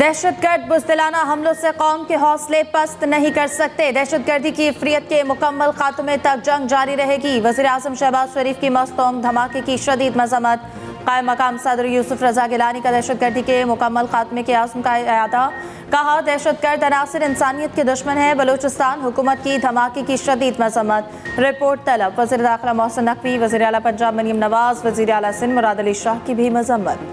दहशतगर्द बुज़दिलाना हमलों से कौम के हौसले पस्त नहीं कर सकते। दहशतगर्दी की इफरियत के मुकम्मल खात्मे तक जंग जारी रहेगी। वज़ीर-ए-आज़म शहबाज शरीफ की मस्तोम धमाके की शदीद मज़म्मत। कायम मकाम सदर यूसुफ रजा गिलानी का दहशतगर्दी के मुकम्मल खात्मे के आज़म का इरादा। कहा, दहशतगर्द अनासिर इंसानियत के दुश्मन है। बलूचिस्तान हुकूमत की धमाके की शदीद मज़म्मत। रिपोर्ट तलब। वज़ीर दाखिला मोहसिन नकवी, वज़ीर आला पंजाब मरियम नवाज, वज़ीर आला सिंध मुराद अली शाह की भी मज़म्मत।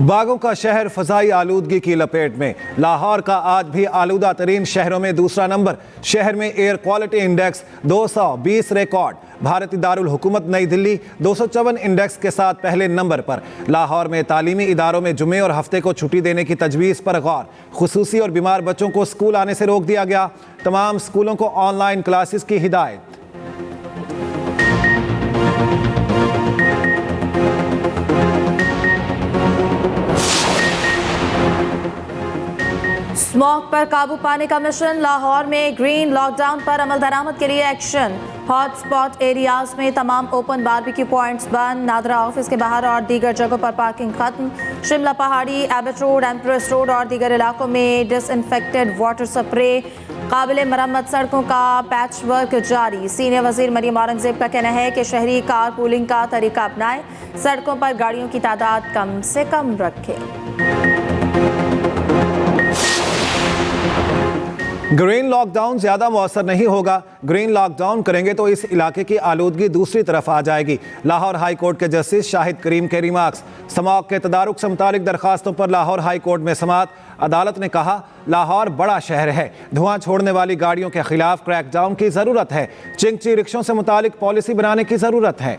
बागों का शहर फजाई आलूदगी की लपेट में। लाहौर का आज भी आलूदा तरीन शहरों में दूसरा नंबर। शहर में एयर क्वालिटी इंडेक्स 220 रिकॉर्ड। भारतीय दारुल हुकूमत नई दिल्ली 254 इंडेक्स के साथ पहले नंबर पर। लाहौर में तालीमी इदारों में जुमे और हफ्ते को छुट्टी देने की तजवीज़ पर गौर। खुसूसी और बीमार बच्चों को स्कूल आने से रोक दिया गया। तमाम स्कूलों को ऑनलाइन क्लासेस की हिदायत। स्मॉग पर काबू पाने का मिशन। लाहौर में ग्रीन लॉकडाउन पर अमल दरामद के लिए एक्शन। हॉट स्पॉट एरियाज में तमाम ओपन बारबेक्यू पॉइंट्स बंद। नादरा ऑफिस के बाहर और दीगर जगहों पर पार्किंग खत्म। शिमला पहाड़ी, एबट रोड, एम्प्रेस रोड और दीगर इलाकों में डिसइंफेक्टेड वाटर स्प्रे। काबिल मरम्मत सड़कों का पैच वर्क जारी। सीनियर वजीर मरियम औरंगजेब का कहना है कि शहरी कार पूलिंग का तरीका अपनाएं। सड़कों पर गाड़ियों की तादाद कम से कम रखें। ग्रीन लॉकडाउन ज्यादा मौसर नहीं होगा। ग्रीन लॉकडाउन करेंगे तो इस इलाके की आलूदगी दूसरी तरफ आ जाएगी। लाहौर हाई कोर्ट के जस्टिस शाहिद करीम के रिमार्क्स। स्मॉग के तदारुक से मुतालिक दरखास्तों पर लाहौर हाई कोर्ट में समाअत। अदालत ने कहा, लाहौर बड़ा शहर है, धुआं छोड़ने वाली गाड़ियों के खिलाफ क्रैकडाउन की जरूरत है। चिंगची रिक्शों से मुतालिक पॉलिसी बनाने की जरूरत है।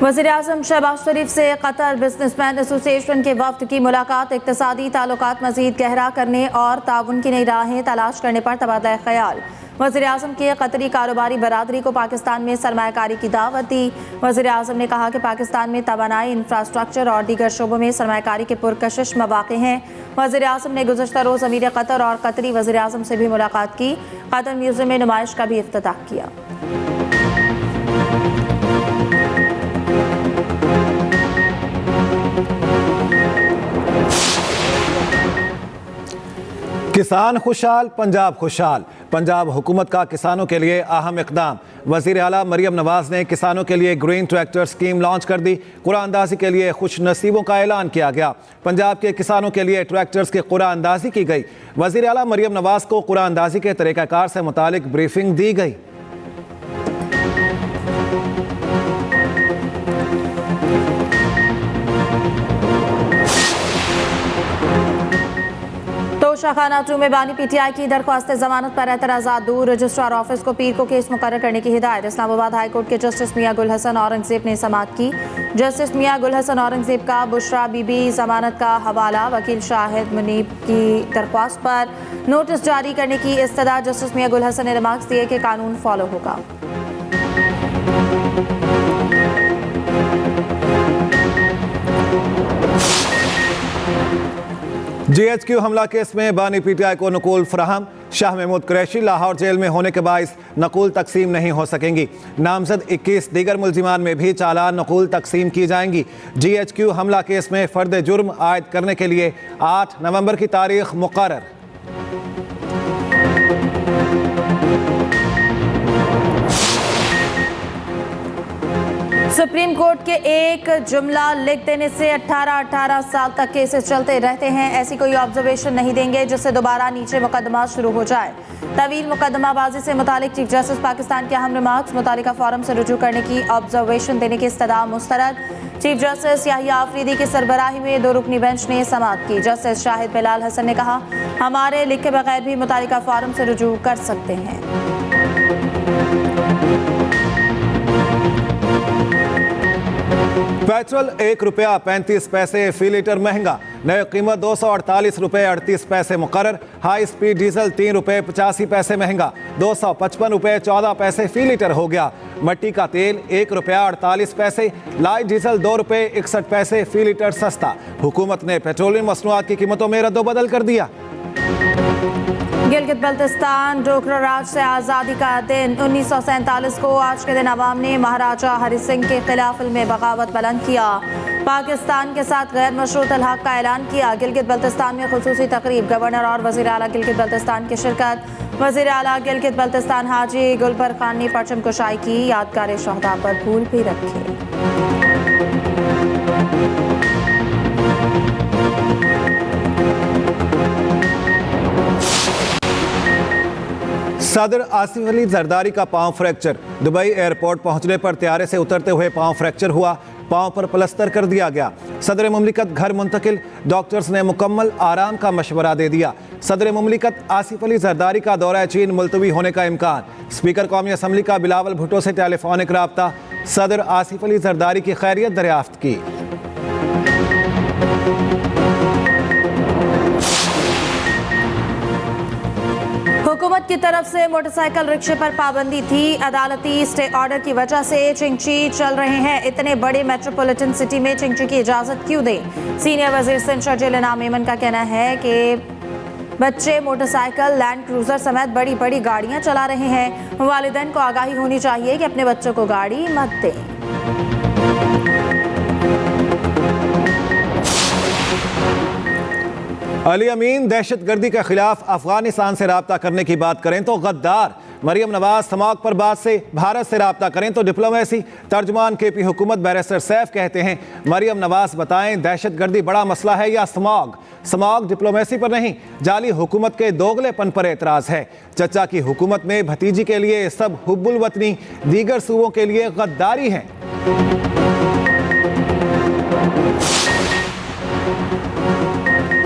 वज़ीर-ए-आज़म शहबाज शरीफ से कतर बिजनेसमैन एसोसिएशन के वफ्द की मुलाकात। इक़्तिसादी ताल्लुकात मज़ीद गहरा करने और ताउन की नई राहें तलाश करने पर तबादला ख्याल। वज़ीर-ए-आज़म की कतरी कारोबारी बरादरी को पाकिस्तान में सरमायाकारी की दावत दी। वज़ीर-ए-आज़म ने कहा कि पाकिस्तान में तवानाई, इंफ्रास्ट्रक्चर और दीगर शोबों में सरमायाकारी के पुरकशिश मौक़े हैं। वज़ीर-ए-आज़म ने गुज़श्ता रोज़ अमीर कतर और कतरी वज़ीर-ए-आज़म से भी मुलाकात की। कतर म्यूज़ियम में नुमाइश का भी इफ्तिताह किया। किसान खुशहाल, पंजाब खुशहाल। पंजाब हुकूमत का किसानों के लिए अहम इक़दाम। वज़ीर आला मरियम नवाज ने किसानों के लिए ग्रीन ट्रैक्टर स्कीम लॉन्च कर दी। कुरानंदाजी के लिए खुश नसीबों का ऐलान किया गया। पंजाब के किसानों के लिए ट्रैक्टर्स की कुरानंदाजी की गई। वज़ीर आला मरियम नवाज को कुरानंदाजी के तरीक़ाकार से मुतालिक ब्रीफिंग दी गई। शाखाना 2 में बानी पीटीआई की दरख्वास्त जमानत पर एतराज़ात दूर। रजिस्ट्रार ऑफिस को पीर को केस मुकर्रर करने की हिदायत। इस्लामाबाद हाई कोर्ट के जस्टिस मियां गुल हसन औरंगजेब ने समाअत की। जस्टिस मियां गुल हसन औरंगजेब का बुशरा बीबी जमानत का हवाला। वकील शाहिद मुनीब की दरख्वास्त पर नोटिस जारी करने की इस्तदा। जस्टिस मियां गुल हसन ने रिमार्क्स दिए कि कानून फॉलो होगा। GHQ हमला केस में बानी पीटीआई को नकूल फराहम। शाह महमूद कुरैशी लाहौर जेल में होने के बाइस नकूल तकसीम नहीं हो सकेंगी। नामजद 21 दीगर मुलजिमान में भी चालान नकूल तकसीम की जाएंगी। GHQ हमला केस में फर्द जुर्म आयद करने के लिए 8 नवंबर की तारीख मुकर्रर। सुप्रीम कोर्ट के एक जुमला लिख देने से 18 साल तक केसेस चलते रहते हैं। ऐसी कोई ऑब्जर्वेशन नहीं देंगे जिससे दोबारा नीचे मुकदमा शुरू हो जाए। तवील मुकदमाबाजी से मुतालिक चीफ जस्टिस पाकिस्तान के अहम रिमार्क्स। मुतालिका फोरम से रुजू करने की ऑब्जर्वेशन देने की इस्तदा मुस्तरद। चीफ जस्टिस याहिया आफरीदी की सरबराही में 2 रुकनी बेंच ने समाअत की। जस्टिस शाहिद बिलाल हसन ने कहा, हमारे लिखे बगैर भी मुतालिका फोरम से रुजू कर सकते हैं। पेट्रोल ₹1.35 फी लीटर महंगा। नई कीमत ₹248.38 मुकर्रर। हाई स्पीड डीजल ₹3.85 महंगा। ₹255.14 फी लीटर हो गया। मट्टी का तेल ₹1.48। लाइट डीजल ₹2.61 फी लीटर सस्ता। हुकूमत ने पेट्रोलियम मसनूआत की कीमतों में रद्दोबदल कर दिया। गिलगित बल्तिस्तान डोगरा राज से आज़ादी का दिन 1947 को आज के दिन अवाम ने महाराजा हरि सिंह के खिलाफ इल्म बगावत बुलंद किया। पाकिस्तान के साथ गैर मशरूत अलहक़ का ऐलान किया। गिलगित बल्तिस्तान में खुसूसी तकरीब, गवर्नर और वज़ीर आला गिलगित बल्तिस्तान की शिरकत। वज़ीर आला गिलगित बल्तिस्तान हाजी गुलबर खान ने परचम कुशाई की, यादगार शहदा पर फूल भी रखे। सदर आसिफ अली जरदारी का पांव फ्रैक्चर। दुबई एयरपोर्ट पहुंचने पर त्यारे से उतरते हुए पांव फ्रैक्चर हुआ। पांव पर प्लास्टर कर दिया गया। सदर मुमलिकत घर मुंतकिल, डॉक्टर्स ने मुकम्मल आराम का मशवरा दे दिया। सदर मुमलिकत आसिफ अली जरदारी का दौरा चीन मुलतवी होने का इम्कान। स्पीकर कौमी असम्बली का बिलावल भुट्टो से टेलीफोनिक रब्ता। सदर आसिफ अली जरदारी की खैरियत दरियाफ्त की। हुकूमत की तरफ से मोटरसाइकिल रिक्शे पर पाबंदी थी। अदालती स्टे ऑर्डर की वजह से चिंची चल रहे हैं। इतने बड़े मेट्रोपॉलिटन सिटी में चिंची की इजाजत क्यों दें? सीनियर वजीर सिंध शर्जील इनाम मेमन का कहना है कि बच्चे मोटरसाइकिल, लैंड क्रूजर समेत बड़ी बड़ी गाड़ियां चला रहे हैं। वालिदैन को आगाही होनी चाहिए कि अपने बच्चों को गाड़ी मत दें। अली अमीन दहशतगर्दी के खिलाफ अफगानिस्तान से रब्ता करने की बात करें तो गद्दार। मरियम नवाज स्मॉग पर बात से भारत से रब्ता करें तो डिप्लोमेसी। तर्जमान केपी हुकूमत बैरिस्टर सैफ कहते हैं, मरियम नवाज बताएं दहशतगर्दी बड़ा मसला है या स्मॉग? स्मॉग डिप्लोमेसी पर नहीं, जाली हुकूमत के दोगलेपन पर एतराज है। चचा की हुकूमत में भतीजी के लिए सब हुब्बुल वतनी, दीगर सूबों के लिए गद्दारी है।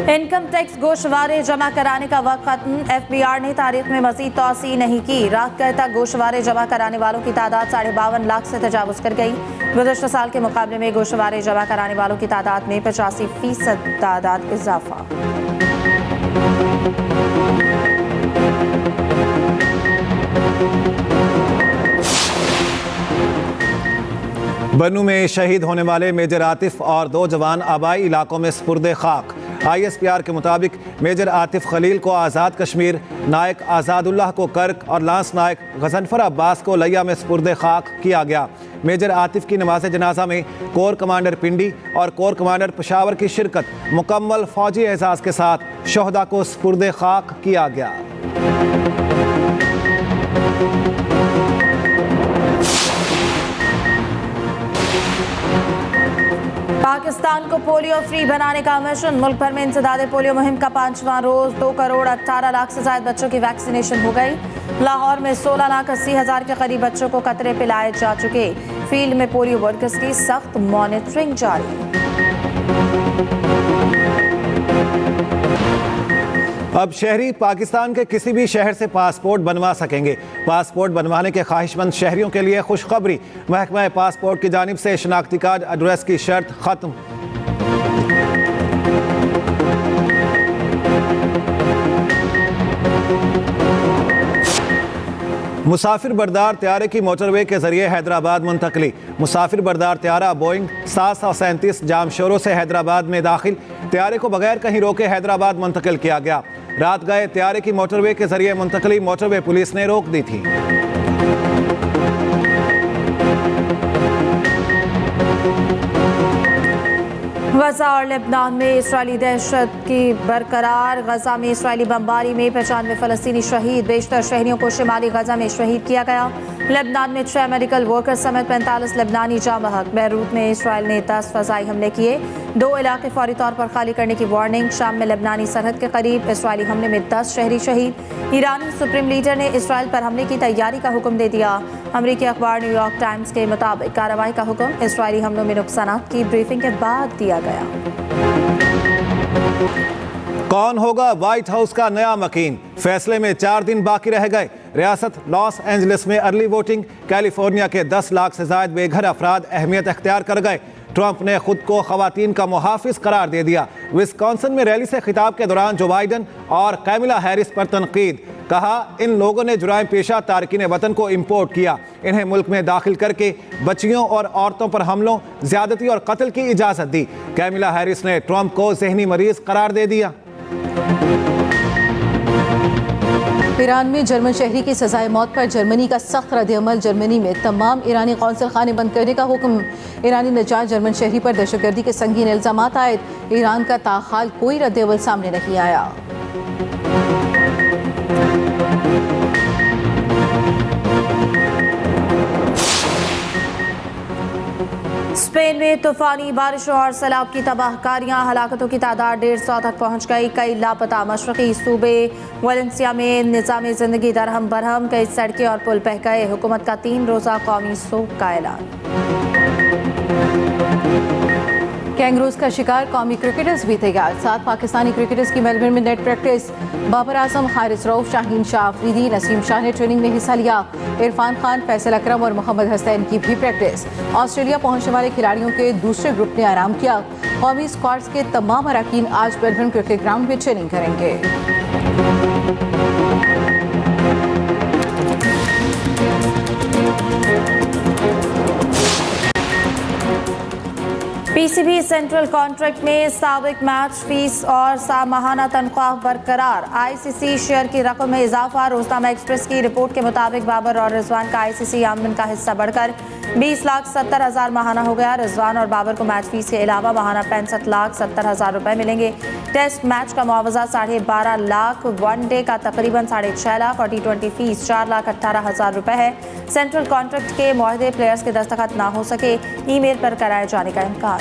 इनकम टैक्स गोशवारे जमा कराने का वक्त खत्म। FBI ने तारीख में मजीद तौसी नहीं की। रात गए तक गोशवारे जमा कराने वालों की तादाद 52.5 लाख से तजावुज कर गई। गुज़श्ता साल के मुकाबले में गोशवारे जमा कराने वालों की तादाद में 85% तादाद इजाफा। बन्नू में शहीद होने वाले मेजर आतिफ और 2 जवान आबाई इलाकों में स्पुर्दे खाक। ISPR के मुताबिक मेजर आतिफ खलील को आज़ाद कश्मीर, नायक आज़ादुल्लाह को कर्क और लांस नायक गजनफर अब्बास को लिया में स्पुर्दे खाक किया गया। मेजर आतिफ की नमाज जनाजा में कोर कमांडर पिंडी और कोर कमांडर पेशावर की शिरकत। मुकम्मल फौजी एजाज़ के साथ शहदा को स्पुर्दे खाक किया गया। पाकिस्तान को पोलियो फ्री बनाने का मिशन। मुल्क भर में इंसदाद पोलियो मुहिम का 5वां रोज 2 करोड़ 18 लाख से ज्यादा बच्चों की वैक्सीनेशन हो गई। लाहौर में 16,80,000 के करीब बच्चों को कतरे पिलाए जा चुके। फील्ड में पोलियो वर्कर्स की सख्त मॉनिटरिंग जारी। अब शहरी पाकिस्तान के किसी भी शहर से पासपोर्ट बनवा सकेंगे। पासपोर्ट बनवाने के ख्वाहिशमंद शहरियों के लिए खुशखबरी। महकमा पासपोर्ट की जानिब से शनाख्ती कार्ड एड्रेस की शर्त खत्म। मुसाफिर बरदार त्यारे की मोटरवे के जरिए हैदराबाद मुंतकली। मुसाफिर बरदार त्यारा बोइंग 737 जामशोरों से हैदराबाद में दाखिल। त्यारे को बगैर कहीं रोके हैदराबाद मुंतकिल किया गया। रात गए त्यारे की मोटरवे के जरिए मुंतकली मोटरवे पुलिस ने रोक दी थी। गजा और लेबनान में इसराइली दहशत की बरकरार। गजा में इसराइली बमबारी में 95 फलस्तीनी शहीद। बेशतर शहरियों को शिमाली गजा में शहीद किया गया। लेबनान में 6 मेडिकल वर्कर्स समेत 45 लेबनानी जाँ बहक। बैरूत में इसराइल ने 10 फजाई हमले किए। 2 इलाके फौरी तौर पर खाली करने की वार्निंग। शाम में लेबनानी सरहद के करीब इसराइली हमले में 10 शहरी शहीद। ईरानी सुप्रीम लीडर ने इसराइल पर हमले की तैयारी का हुक्म दे दिया। अमरीकी अखबार न्यूयॉर्क टाइम्स के मुताबिक कार्रवाई का हुक्म इसराइली हमलों में नुकसानात की ब्रीफिंग के बाद दिया गया। कौन होगा व्हाइट हाउस का नया मकीन? फैसले में 4 दिन बाकी रह गए। रियासत लॉस एंजलिस में अर्ली वोटिंग। कैलिफोर्निया के 10 लाख से ज्यादा बेघर अफराद अहमियत अख्तियार कर गए। ट्रंप ने खुद को खवातीन का मुहाफिज करार दे दिया। विस्कॉन्सिन में रैली से खिताब के दौरान जो बाइडन और कैमिला हैरिस पर तनकीद। कहा, इन लोगों ने जुराइम पेशा तारकीन वतन को इम्पोर्ट किया। इन्हें मुल्क में दाखिल करके बच्चियों और औरतों पर हमलों, ज्यादती और कत्ल की इजाजत दी। कैमिला हैरिस ने ट्रंप को जहनी मरीज करार दे दिया। ईरान में जर्मन शहरी की सजाए मौत पर जर्मनी का सख्त रद्द-ए-अमल। जर्मनी में तमाम ईरानी कौंसल खाने बंद करने का हुक्म। ईरानी नजात जर्मन शहरी पर दहशतगर्दी के संगीन इल्जामात आयद। ईरान का ताहाल कोई रद्द-ए-अमल सामने नहीं आया। स्पेन में तूफानी बारिशों और सैलाब की तबाहकारियां, हलाकतों की तादाद 150 तक पहुंच गई। कई लापता। मशरकी सूबे वलेंसिया में निज़ाम ज़िंदगी दरहम बरहम, कई सड़कें और पुल बह गए। हुकूमत का 3 रोज़ा कौमी सोग का ऐलान। कैंगरूज का शिकार कौमी क्रिकेटर्स भी तैयार। 7 पाकिस्तानी क्रिकेटर्स की मेलबर्न में नेट प्रैक्टिस। बाबर आजम, हारिस रऊफ, शाहीन शाह अफरीदी, नसीम शाह ने ट्रेनिंग में हिस्सा लिया। इरफान खान, फैसल अकरम और मोहम्मद हसनैन की भी प्रैक्टिस। ऑस्ट्रेलिया पहुंचने वाले खिलाड़ियों के दूसरे ग्रुप ने आराम किया। कौमी स्क्वाड्स के तमाम अरकान आज मेलबर्न क्रिकेट ग्राउंड में ट्रेनिंग करेंगे। पीसीबी सेंट्रल कॉन्ट्रैक्ट में साबिक मैच फीस और माहाना तनख्वाह बरकरार। आईसीसी शेयर की रकम में इजाफा। रोजनामा एक्सप्रेस की रिपोर्ट के मुताबिक बाबर और रिजवान का आईसीसी आमदन का हिस्सा बढ़कर 20,70,000 माहाना हो गया। रिजवान और बाबर को मैच फीस के अलावा माहाना 65,70,000 रुपए मिलेंगे। टेस्ट मैच का मुआवजा 12.5 लाख, वनडे का तकरीबन 6.5 लाख और T20 फीस 4,18,000 रुपए है। सेंट्रल कॉन्ट्रैक्ट के मुआहदे प्लेयर्स के दस्तखत ना हो सके, ईमेल पर कराए जाने का इम्कान।